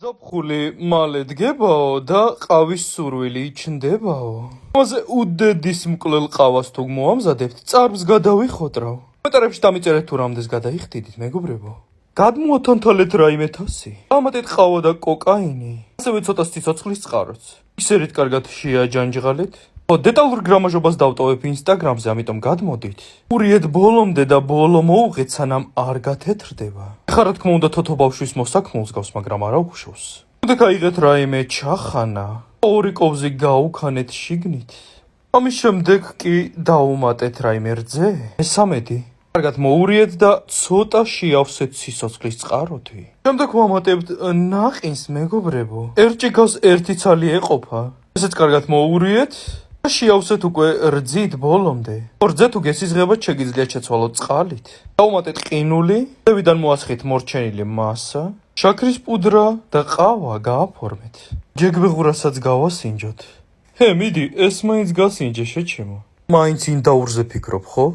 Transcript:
ზაფხული მალე დგებაო და ყავის სურვილი ჩნდებაო. ამაზე უდედის მკვლელ ყავას თუ მოამზადებთ, წარბს გადავიხოტრავ. კომენტარებში დამიწერეთ თუ რამდენს გადაიხდიდით, მეგობრებო. გადმოათანთალეთ რაიმე თასი. ამატეთ ყავა და კოკაინი. ასევე ცოტა სიცოცხლის წყაროც. მიქსერით კარგად შეაჯანჯღალეთ. დეტალურ გრამაჟობას დავტოვებ ინსტაგრამზე, ამიტომ გადმოდით. ურიეთ ბოლომდე და ბოლო მოუღეთ, სანამ არ გათეთრდება. ეხლა რა თქმა უნდა თოთო ბავშვის მოსაქმულს გავს, მაგრამ არა უხშავს. უნდა გაიღეთ რაიმე ჩახანა, ორი კოვზი გაუქანეთ შიგნით. ამის შემდეგ კი დაუმატეთ რაიმე რძე. მესამედი. კარგად მოურიეთ და ცოტა შეავსეთ სიცოცხლის წყაროთი. შემდეგ ვამატებთ ნაყინს, მეგობრებო. ერთ ჭიქავს ერთი ცალი ეყოფა. ესეც კარგად მოურიეთ. შეავსეთ უკვე რძით ბოლომდე. რძე თუ გესიზღებათ, შეგიძლიათ შეცვალოთ წყალით. დავუმატეთ ყინული, ზევიდან მოასხეთ მორჩენილი მასა, შაქრის პუდრა და ყავა გააფორმეთ. ჯეგბეღურასაც გავასინჯოთ. მიდი, ეს მაინც გასინჯე შეჩემო. მაინც ინდაურზე ფიქრობ, ხო?